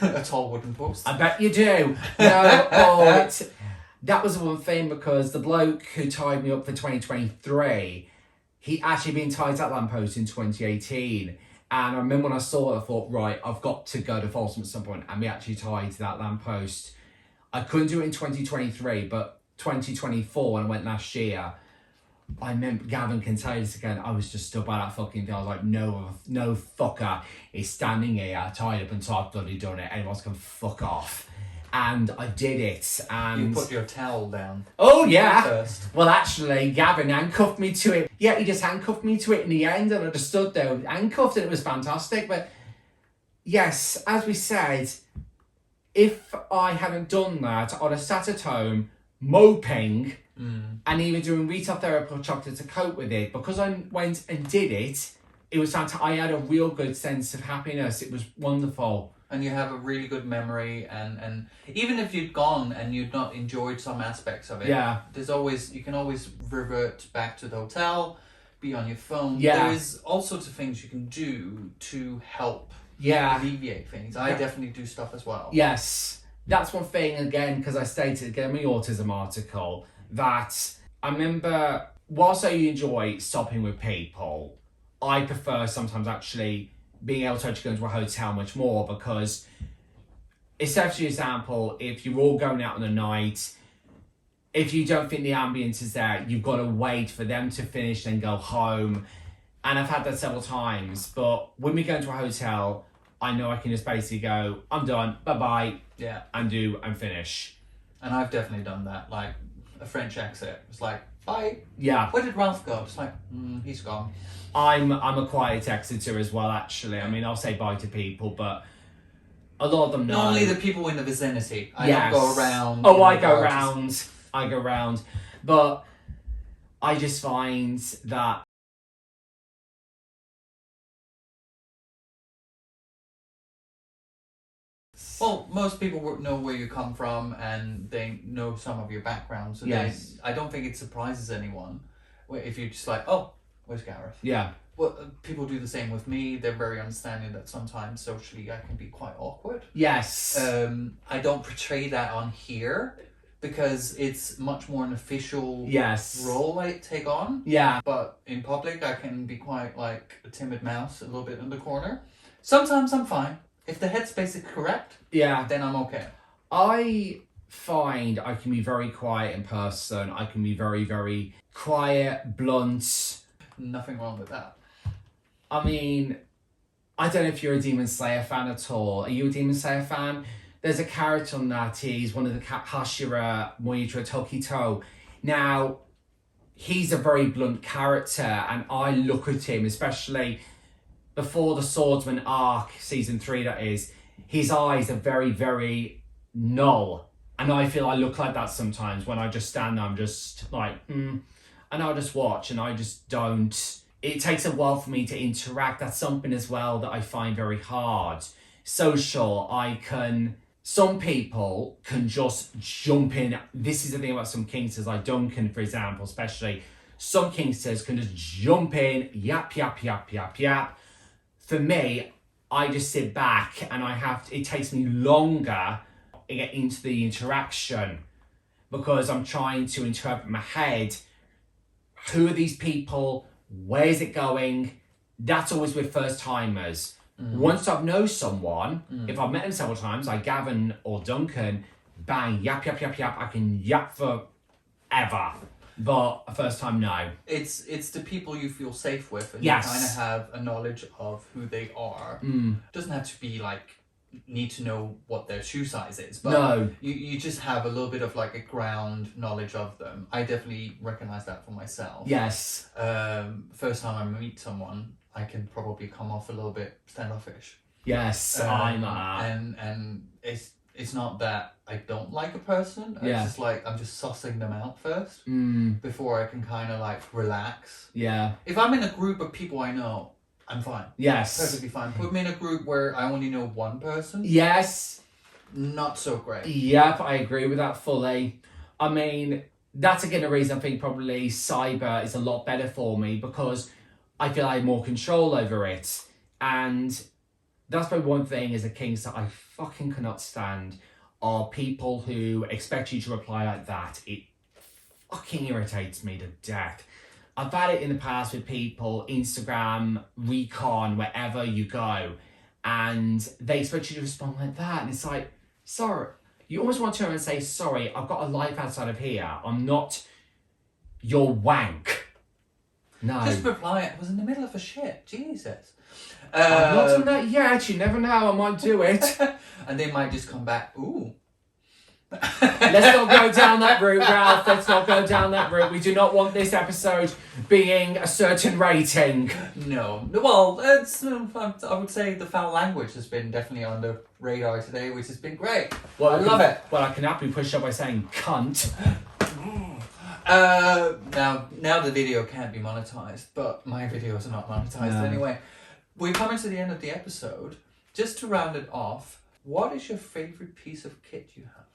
A tall wooden post. I bet you do. No, that was the one thing, because the bloke who tied me up for 2023, he actually been tied to that lamppost in 2018. And I remember when I saw it, I thought, right, I've got to go to Folsom at some point and be actually tied to that lamppost. I couldn't do it in 2023, but 2024, when I went last year, I remember, Gavin can tell you this again, I was just stood by that fucking thing. I was like, no fucker is standing here tied up until I've bloody done it. Anyone can fuck off. And I did it. And you put your towel down. Oh, yeah. First. Well, actually, Gavin handcuffed me to it. Yeah, he just handcuffed me to it in the end, and I just stood there handcuffed, and it was fantastic. But yes, as we said, if I hadn't done that, I'd have sat at home moping and even doing retail therapy or chocolate to cope with it. Because I went and did it, it was fantastic. I had a real good sense of happiness. It was wonderful. and you have a really good memory, and even if you'd gone and you'd not enjoyed some aspects of it, you can always revert back to the hotel, be on your phone. There's all sorts of things you can do to help alleviate things. I definitely do stuff as well. Yes, that's one thing, again, because I stated again in my autism article that I remember, whilst I enjoy stopping with people, I prefer sometimes actually being able to actually go into a hotel much more, because it's for example, if you're all going out on a night, if you don't think the ambience is there, you've got to wait for them to finish and go home. And I've had that several times, but when we go into a hotel, I know I can just basically go, I'm done, bye-bye, and finish. And I've definitely done that, like a French exit. It's like, bye. Yeah. Where did Ralph go? It's like, he's gone. I'm a quiet exiter as well, actually. I mean, I'll say bye to people, but a lot of them know. Normally the people in the vicinity. I don't go around. Oh, I go round. But I just find that well, most people know where you come from and they know some of your background. So I don't think it surprises anyone if you're just like, oh, where's Gareth? Yeah. Well, people do the same with me. They're very understanding that sometimes socially I can be quite awkward. Yes. I don't portray that on here because it's much more an official role I take on. Yeah. But in public, I can be quite like a timid mouse, a little bit in the corner. Sometimes I'm fine. If the headspace is correct, then I'm okay. I find I can be very quiet in person. I can be very, very quiet, blunt. Nothing wrong with that. I mean, I don't know if you're a Demon Slayer fan at all. Are you a Demon Slayer fan? There's a character on that. He's one of the Hashira Moitra Tokito. Now, he's a very blunt character, and I look at him, especially before the Swordsman arc, season 3 that is, his eyes are very, very null. And I feel I look like that sometimes when I just stand there, I'm just like, and I'll just watch and I just don't. It takes a while for me to interact. That's something as well that I find very hard. Social, some people can just jump in. This is the thing about some kinksters, like Duncan, for example, especially. Some kinksters can just jump in, yap. For me, I just sit back and it takes me longer to get into the interaction because I'm trying to interpret in my head, who are these people? Where's it going? That's always with first timers. Once I've known someone, if I've met them several times, like Gavin or Duncan, bang, yap, I can yap forever. But a first time, no. It's the people you feel safe with and you kind of have a knowledge of who they are. It doesn't have to be like, need to know what their shoe size is, but you just have a little bit of like a ground knowledge of them. I definitely recognize that for myself. Yes. First time I meet someone, I can probably come off a little bit standoffish. Yes, and it's not that I don't like a person. It's just like I'm just sussing them out first before I can kind of like relax. Yeah. If I'm in a group of people I know, I'm fine. Yes. Perfectly fine. Put me in a group where I only know one person. Yes. Not so great. Yep, I agree with that fully. I mean, that's again a reason I think probably cyber is a lot better for me because I feel I have more control over it. And that's probably one thing as a kink that I fucking cannot stand are people who expect you to reply like that. It fucking irritates me to death. I've had it in the past with people, Instagram, Recon, wherever you go, and they expect you to respond like that. And it's like, sorry. You almost want to turn and say, sorry, I've got a life outside of here. I'm not your wank. No. Just reply, I was in the middle of a shit. Jesus. I'm not doing that yet. You never know. I might do it. And they might just come back, ooh. Let's not go down that route, Ralph. Let's not go down that route. We do not want this episode being a certain rating. No. Well, I would say the foul language has been definitely on the radar today, which has been great. Well, I love it. Well, I can happily push up by saying cunt. Now the video can't be monetized, but my videos are not monetized anyway. We're coming to the end of the episode. just to round it off, what is your favourite piece of kit you have?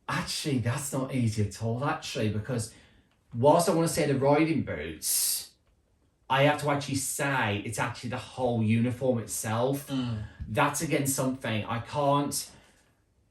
Actually, that's not easy at all, actually, because whilst I want to say the riding boots, I have to actually say it's actually the whole uniform itself. That's again something I can't.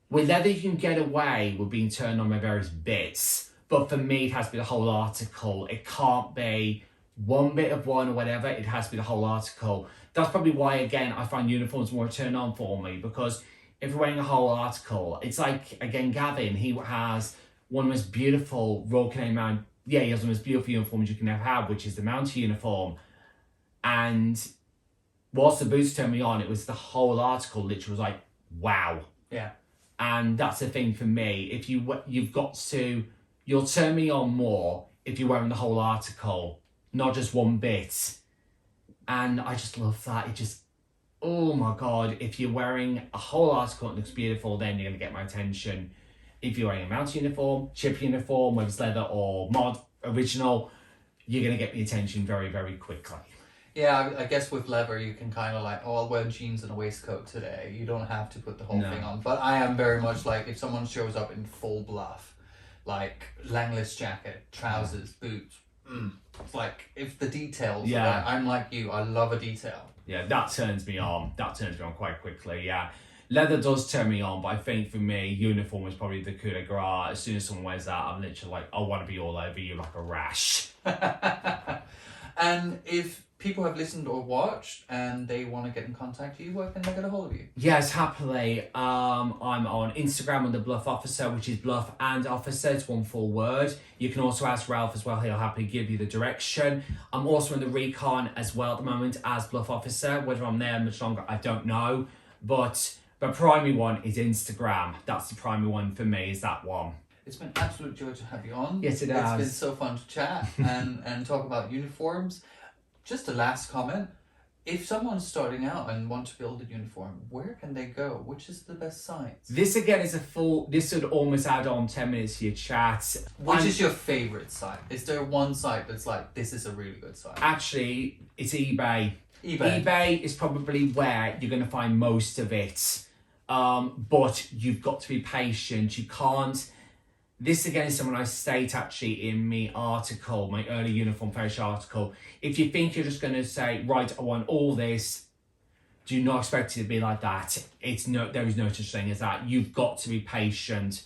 With leather, you can get away with being turned on by various bits, but for me, it has to be the whole article. It can't be one bit of one or whatever. It has to be the whole article. That's probably why, again, I find uniforms more turn on for me, because if you're wearing a whole article, it's like, again, Gavin, he has one of the most beautiful Royal Canadian Mount. Yeah, he has one of the most beautiful uniforms you can ever have, which is the Mountie uniform. And whilst the boots turned me on, it was the whole article, literally was like, wow. Yeah. And that's the thing for me. If you'll turn me on more if you're wearing the whole article, not just one bit. And I just love that. Oh my God, if you're wearing a whole article and it looks beautiful, then you're going to get my attention. If you're wearing a Mountie uniform, chip uniform, whether it's leather or mod, original, you're going to get the attention very, very quickly. Yeah, I guess with leather you can kind of like, oh, I'll wear jeans and a waistcoat today. You don't have to put the whole thing on. But I am very much like, if someone shows up in full bluff, like Langless jacket, trousers, boots, it's like, if the details are there, I'm like you, I love a detail. Yeah, that turns me on. That turns me on quite quickly, yeah. Leather does turn me on, but I think for me, uniform is probably the coup de grace. As soon as someone wears that, I'm literally like, I want to be all over you like a rash. And if people have listened or watched and they want to get in contact with you, where can they get a hold of you? Yes, happily. I'm on Instagram under BLUFOfficer, which is bluff and officer. It's one full word. You can also ask Ralph as well. He'll happily give you the direction. I'm also in the recon as well at the moment as BLUFOfficer. Whether I'm there much longer, I don't know. But the primary one is Instagram. That's the primary one for me, is that one. It's been an absolute joy to have you on. Yes, it has. It's been so fun to chat and talk about uniforms. Just a last comment. If someone's starting out and want to build a uniform, where can they go? Which is the best site? This again is this would almost add on 10 minutes to your chat. Which is your favourite site? Is there one site that's like, this is a really good site? Actually, it's eBay. eBay. eBay is probably where you're going to find most of it. But you've got to be patient. You can't. This again is something I state actually in my article, my early uniform fetish article. If you think you're just going to say, right, I want all this, do not expect it to be like that. There is no such thing as that. You've got to be patient.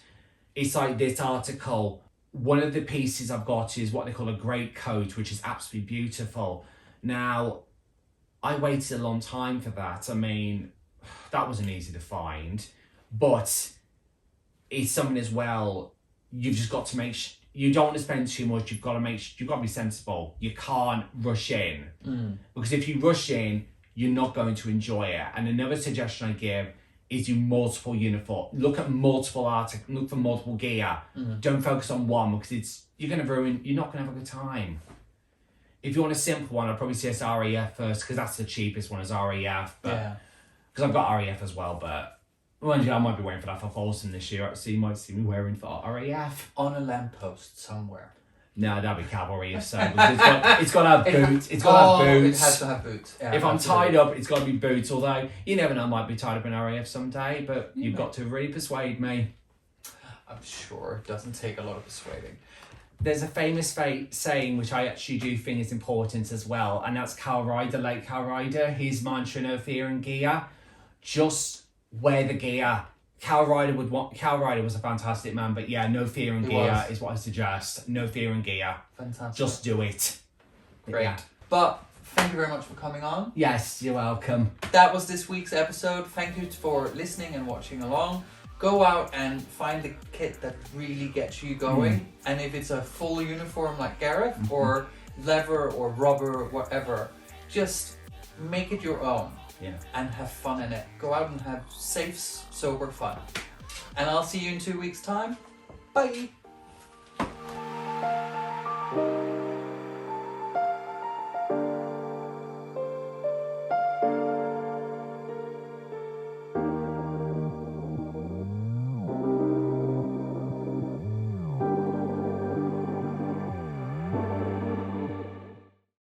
It's like this article. One of the pieces I've got is what they call a great coat, which is absolutely beautiful. Now, I waited a long time for that. I mean, that wasn't easy to find, but it's something as well. You've just got to make you don't want to spend too much. You've got to be sensible. You can't rush in because if you rush in, you're not going to enjoy it. And another suggestion I give is do multiple uniform. Look at multiple articles. Look for multiple gear. Don't focus on one because you're not going to have a good time. If you want a simple one, I'd probably suggest RAF first because that's the cheapest one is RAF. But because I've got RAF as well, but. Well, I might be wearing for that for Autism this year, so you might see me wearing for RAF. On a lamppost somewhere. No, that'd be cavalry if so. It's got to have boots. It's got to have boots. It has to have boots. Yeah, if I'm tied up, it's got to be boots. Although, you never know, I might be tied up in RAF someday, but you've got to really persuade me. I'm sure it doesn't take a lot of persuading. There's a famous saying, which I actually do think is important as well, and that's late Carl Ryder. His mantra, no fear in gear. Just wear the gear. Carl Ryder was a fantastic man, but yeah, no fear in gear is what I suggest. No fear in gear. Fantastic. Just do it. Great. Yeah. But thank you very much for coming on. Yes, you're welcome. That was this week's episode. Thank you for listening and watching along. Go out and find the kit that really gets you going. And if it's a full uniform like Gareth or leather or rubber or whatever, just make it your own. Yeah. And have fun in it. Go out and have safe, sober fun. And I'll see you in 2 weeks' time. Bye.